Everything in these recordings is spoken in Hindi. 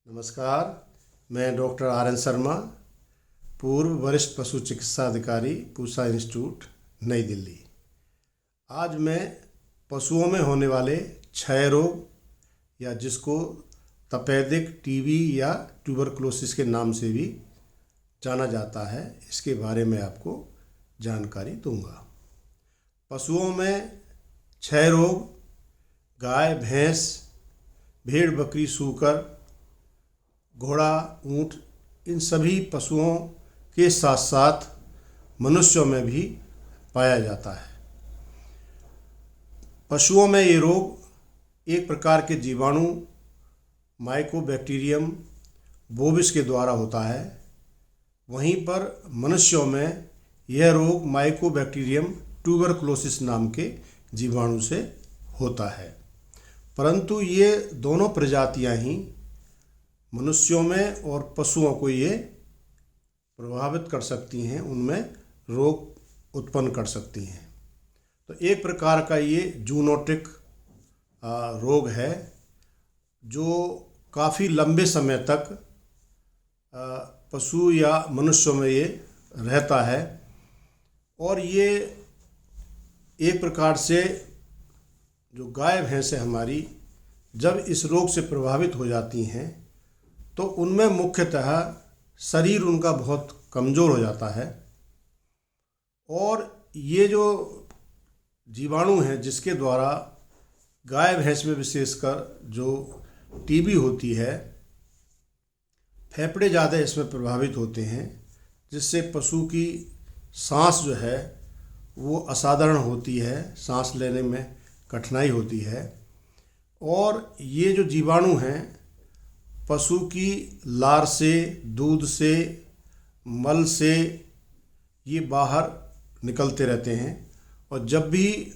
नमस्कार। मैं डॉक्टर आर एन शर्मा, पूर्व वरिष्ठ पशु चिकित्सा अधिकारी, पूसा इंस्टीट्यूट, नई दिल्ली। आज मैं पशुओं में होने वाले क्षय रोग या जिसको तपेदिक टीबी या ट्यूबरकुलोसिस के नाम से भी जाना जाता है, इसके बारे में आपको जानकारी दूंगा। पशुओं में क्षय रोग गाय, भैंस, भेड़, बकरी, सूकर, घोड़ा, ऊंट, इन सभी पशुओं के साथ साथ मनुष्यों में भी पाया जाता है। पशुओं में ये रोग एक प्रकार के जीवाणु माइकोबैक्टीरियम बोविस के द्वारा होता है। वहीं पर मनुष्यों में यह रोग माइकोबैक्टीरियम ट्यूबरकुलोसिस नाम के जीवाणु से होता है। परंतु ये दोनों प्रजातियां ही मनुष्यों में और पशुओं को ये प्रभावित कर सकती हैं, उनमें रोग उत्पन्न कर सकती हैं। तो एक प्रकार का ये जूनोटिक रोग है जो काफ़ी लंबे समय तक पशु या मनुष्यों में ये रहता है। और ये एक प्रकार से जो गाय भैंस है हमारी, जब इस रोग से प्रभावित हो जाती हैं तो उनमें मुख्यतः शरीर उनका बहुत कमज़ोर हो जाता है। और ये जो जीवाणु हैं जिसके द्वारा गाय भैंस में विशेषकर जो टीबी होती है, फेफड़े ज़्यादा इसमें प्रभावित होते हैं, जिससे पशु की सांस जो है वो असाधारण होती है, सांस लेने में कठिनाई होती है। और ये जो जीवाणु हैं पशु की लार से, दूध से, मल से ये बाहर निकलते रहते हैं। और जब भी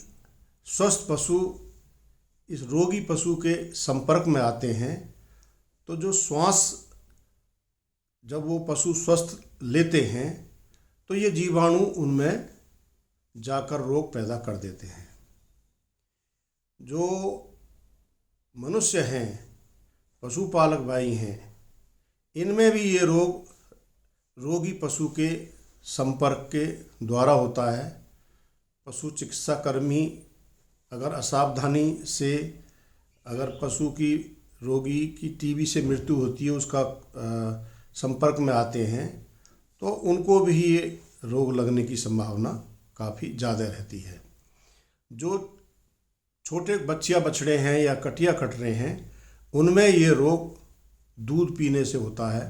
स्वस्थ पशु इस रोगी पशु के संपर्क में आते हैं तो जो श्वास, जब वो पशु स्वस्थ लेते हैं तो ये जीवाणु उनमें जाकर रोग पैदा कर देते हैं। जो मनुष्य हैं, पशुपालक भाई हैं, इनमें भी ये रोगी पशु के संपर्क के द्वारा होता है। पशु चिकित्सा कर्मी अगर असावधानी से, अगर पशु की रोगी की टीबी से मृत्यु होती है, उसका संपर्क में आते हैं, तो उनको भी ये रोग लगने की संभावना काफ़ी ज़्यादा रहती है। जो छोटे बच्चियाँ बछड़े हैं या कटिया कट रहे हैं, उनमें ये रोग दूध पीने से होता है।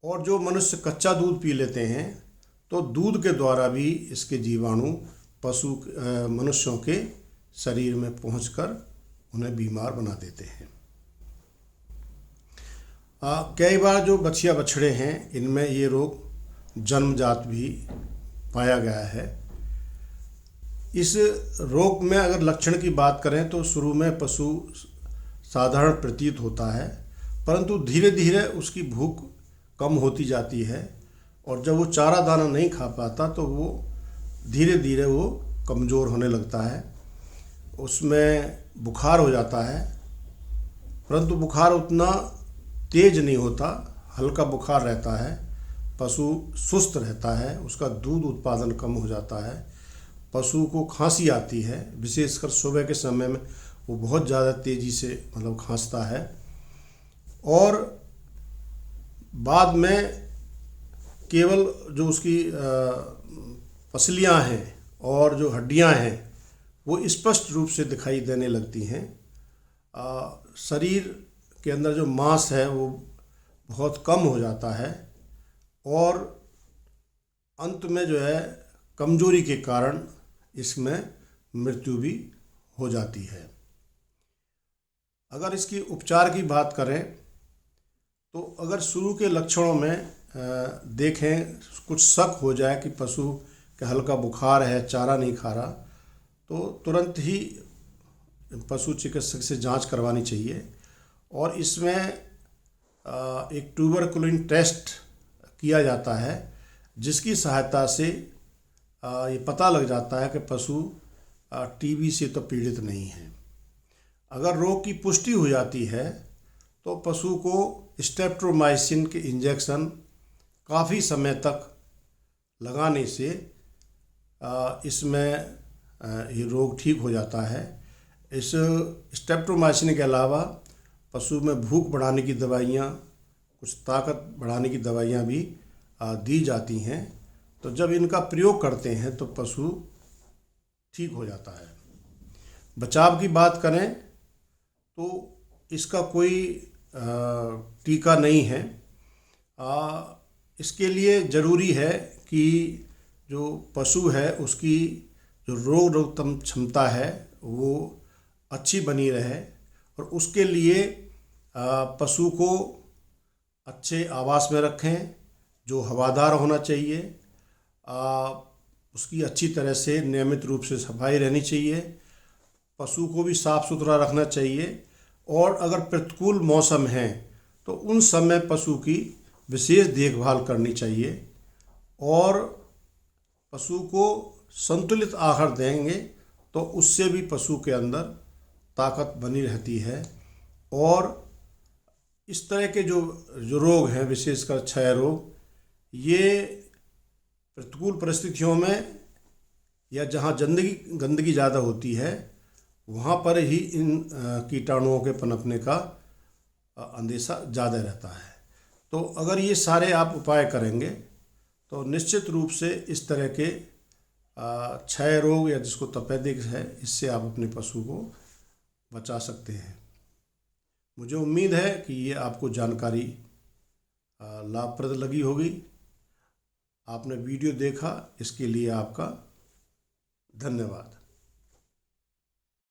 और जो मनुष्य कच्चा दूध पी लेते हैं तो दूध के द्वारा भी इसके जीवाणु मनुष्यों के शरीर में पहुंचकर उन्हें बीमार बना देते हैं। कई बार जो बछिया बछड़े हैं इनमें ये रोग जन्मजात भी पाया गया है। इस रोग में अगर लक्षण की बात करें तो शुरू में पशु साधारण प्रतीत होता है, परंतु धीरे धीरे उसकी भूख कम होती जाती है। और जब वो चारा दाना नहीं खा पाता तो वो धीरे धीरे वो कमज़ोर होने लगता है। उसमें बुखार हो जाता है, परंतु बुखार उतना तेज नहीं होता, हल्का बुखार रहता है। पशु सुस्त रहता है, उसका दूध उत्पादन कम हो जाता है। पशु को खांसी आती है, विशेषकर सुबह के समय में वो बहुत ज़्यादा तेज़ी से खांसता है। और बाद में केवल जो उसकी पसलियाँ हैं और जो हड्डियाँ हैं वो स्पष्ट रूप से दिखाई देने लगती हैं। शरीर के अंदर जो मांस है वो बहुत कम हो जाता है और अंत में जो है कमजोरी के कारण इसमें मृत्यु भी हो जाती है। अगर इसकी उपचार की बात करें तो अगर शुरू के लक्षणों में देखें, कुछ शक हो जाए कि पशु के हल्का बुखार है, चारा नहीं खा रहा, तो तुरंत ही पशु चिकित्सक से जांच करवानी चाहिए। और इसमें एक ट्यूबरकुलिन टेस्ट किया जाता है, जिसकी सहायता से ये पता लग जाता है कि पशु टीबी से तो पीड़ित नहीं है। अगर रोग की पुष्टि हो जाती है तो पशु को स्ट्रेप्टोमाइसिन के इंजेक्शन काफ़ी समय तक लगाने से इसमें ये रोग ठीक हो जाता है। इस स्ट्रेप्टोमाइसिन के अलावा पशु में भूख बढ़ाने की दवाइयाँ, कुछ ताकत बढ़ाने की दवाइयाँ भी दी जाती हैं। तो जब इनका प्रयोग करते हैं तो पशु ठीक हो जाता है। बचाव की बात करें तो इसका कोई टीका नहीं है। इसके लिए ज़रूरी है कि जो पशु है उसकी जो रोग रोकथम क्षमता है वो अच्छी बनी रहे, और उसके लिए पशु को अच्छे आवास में रखें जो हवादार होना चाहिए। उसकी अच्छी तरह से नियमित रूप से सफाई रहनी चाहिए। पशु को भी साफ़ सुथरा रखना चाहिए, और अगर प्रतिकूल मौसम है तो उन समय पशु की विशेष देखभाल करनी चाहिए। और पशु को संतुलित आहार देंगे तो उससे भी पशु के अंदर ताकत बनी रहती है। और इस तरह के जो रोग हैं, विशेषकर क्षय रोग, ये प्रतिकूल परिस्थितियों में या जहाँ गंदगी ज़्यादा होती है वहाँ पर ही इन कीटाणुओं के पनपने का अंदेशा ज़्यादा रहता है। तो अगर ये सारे आप उपाय करेंगे तो निश्चित रूप से इस तरह के क्षय रोग या जिसको तपेदिक है, इससे आप अपने पशु को बचा सकते हैं। मुझे उम्मीद है कि ये आपको जानकारी लाभप्रद लगी होगी। आपने वीडियो देखा, इसके लिए आपका धन्यवाद।